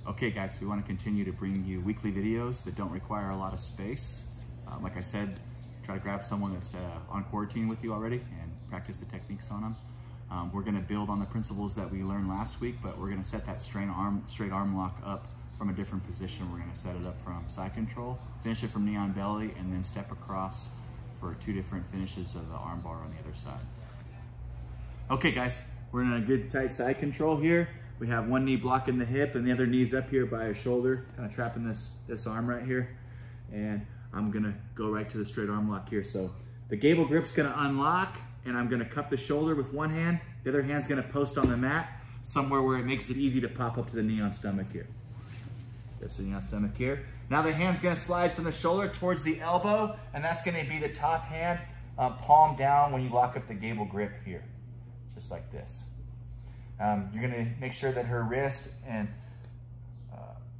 Okay guys, we want to continue to bring you weekly videos that don't require a lot of space. Like I said, try to grab someone that's on quarantine with you already and practice the techniques on them. We're going to build on the principles that we learned last week, but we're going to set that straight arm lock up from a different position. We're going to set it up from side control, finish it from knee on belly, and then step across for 2 different finishes of the arm bar on the other side. Okay guys, we're in a good tight side control here. We have one knee blocking the hip and the other knee's up here by a shoulder, kind of trapping this arm right here. And I'm gonna go right to the straight arm lock here. So the gable grip's gonna unlock and I'm gonna cup the shoulder with one hand. The other hand's gonna post on the mat somewhere where it makes it easy to pop up to the knee on stomach here. That's the knee on stomach here. Now the hand's gonna slide from the shoulder towards the elbow, and that's gonna be the top hand, palm down when you lock up the gable grip here, just like this. You're gonna make sure that her wrist and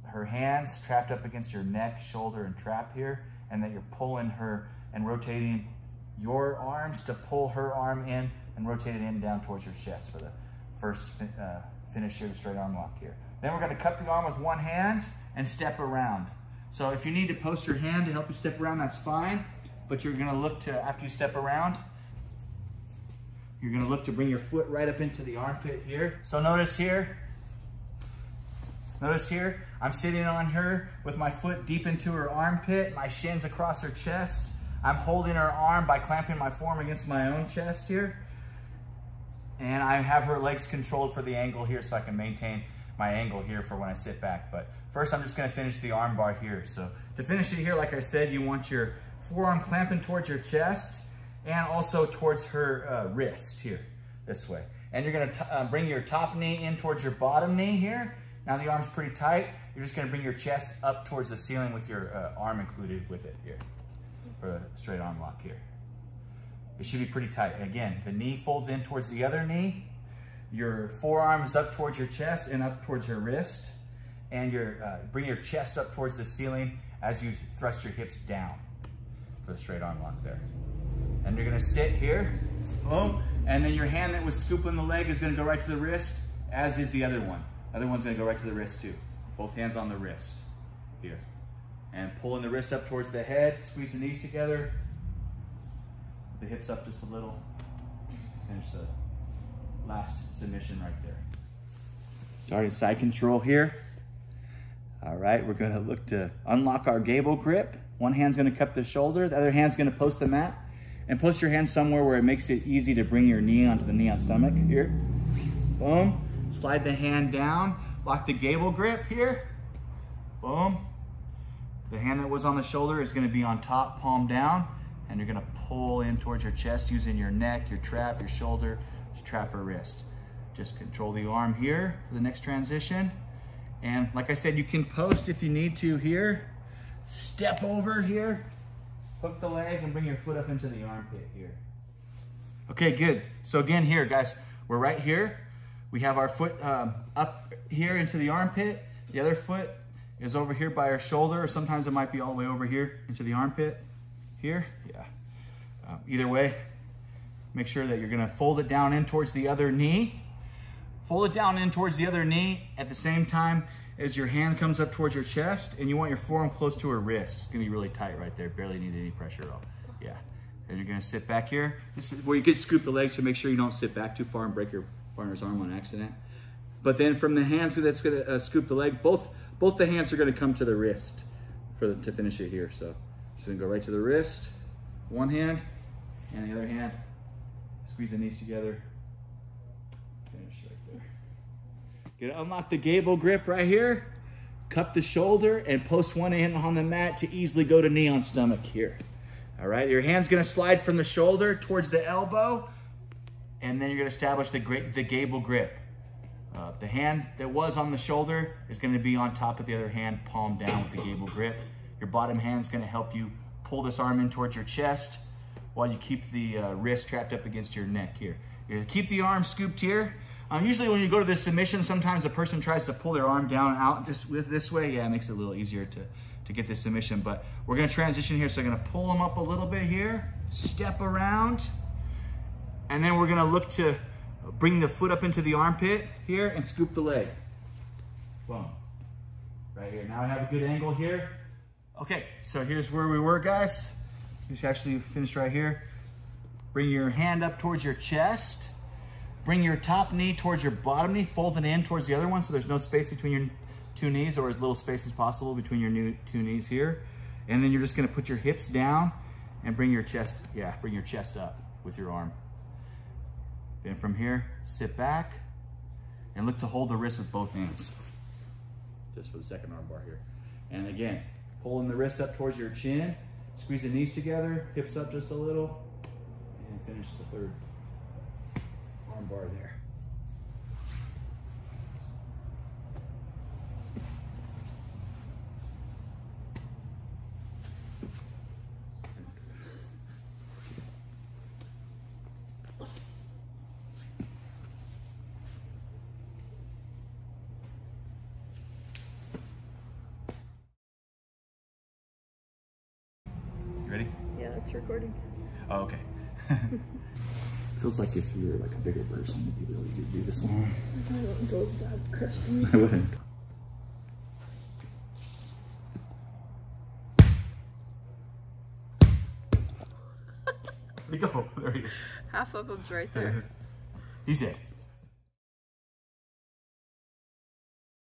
her hands trapped up against your neck, shoulder, and trap here, and that you're pulling her and rotating your arms to pull her arm in and rotate it in down towards your chest for the first finish here, the straight arm lock here. Then we're gonna cup the arm with one hand and step around. So if you need to post your hand to help you step around, that's fine, but you're gonna look to, after you step around, you're gonna look to bring your foot right up into the armpit here. So notice here, I'm sitting on her with my foot deep into her armpit, my shins across her chest. I'm holding her arm by clamping my forearm against my own chest here. And I have her legs controlled for the angle here so I can maintain my angle here for when I sit back. But first I'm just gonna finish the arm bar here. So to finish it here, like I said, you want your forearm clamping towards your chest and also towards her wrist here, this way. And you're gonna bring your top knee in towards your bottom knee here. Now the arm's pretty tight. You're just gonna bring your chest up towards the ceiling with your arm included with it here for the straight arm lock here. It should be pretty tight. Again, the knee folds in towards the other knee. Your forearm's up towards your chest and up towards your wrist. And bring your chest up towards the ceiling as you thrust your hips down for the straight arm lock there. And you're gonna sit here, boom, and then your hand that was scooping the leg is gonna go right to the wrist, as is the other one. The other one's gonna go right to the wrist too. Both hands on the wrist, here. And pulling the wrist up towards the head, squeeze the knees together, the hips up just a little. Finish the last submission right there. Starting side control here. All right, we're gonna look to unlock our gable grip. One hand's gonna cup the shoulder, the other hand's gonna post the mat. And post your hand somewhere where it makes it easy to bring your knee onto the knee on stomach here. Boom. Slide the hand down, lock the gable grip here. Boom. The hand that was on the shoulder is gonna be on top, palm down, and you're gonna pull in towards your chest using your neck, your trap, your shoulder, to trap her wrist. Just control the arm here for the next transition. And like I said, you can post if you need to here. Step over here, hook the leg and bring your foot up into the armpit here. Okay, good. So again here, guys, we're right here. We have our foot up here into the armpit. The other foot is over here by our shoulder, or sometimes it might be all the way over here into the armpit here. Yeah. Either way, make sure that you're gonna fold it down in towards the other knee. Fold it down in towards the other knee at the same time as your hand comes up towards your chest, and you want your forearm close to her wrist. It's gonna be really tight right there, barely need any pressure at all. Yeah. And you're gonna sit back here. This is where you can scoop the legs, so make sure you don't sit back too far and break your partner's arm on accident. But then from the hands that's gonna scoop the leg, both the hands are gonna come to the wrist to finish it here. So just gonna go right to the wrist, one hand, and the other hand, squeeze the knees together, finish right there. Gonna unlock the gable grip right here, cup the shoulder, and post one hand on the mat to easily go to knee on stomach here. All right, your hand's gonna slide from the shoulder towards the elbow, and then you're gonna establish the gable grip. The hand that was on the shoulder is gonna be on top of the other hand, palm down with the gable grip. Your bottom hand's gonna help you pull this arm in towards your chest while you keep the wrist trapped up against your neck here. You're gonna keep the arm scooped here. Usually when you go to this submission, sometimes a person tries to pull their arm down out this way. Yeah, it makes it a little easier to get this submission, but we're gonna transition here. So I'm gonna pull them up a little bit here, step around, and then we're gonna look to bring the foot up into the armpit here and scoop the leg. Boom. right here. Now I have a good angle here. Okay, so here's where we were, guys. We actually finished right here. Bring your hand up towards your chest. Bring your top knee towards your bottom knee. Fold it in towards the other one so there's no space between your two knees, or as little space as possible between your two knees here. And then you're just gonna put your hips down and bring your chest up with your arm. Then from here, sit back and look to hold the wrist with both hands. Just for the second arm bar here. And again, pulling the wrist up towards your chin, squeeze the knees together, hips up just a little, and finish the third arm bar there. You ready? Yeah, it's recording. Oh, okay. Feels like if you're like a bigger person, you'd be able to do this one. I don't feel as bad crushing me. I wouldn't. Where'd he go? There he is. Half of him's right there. He's dead.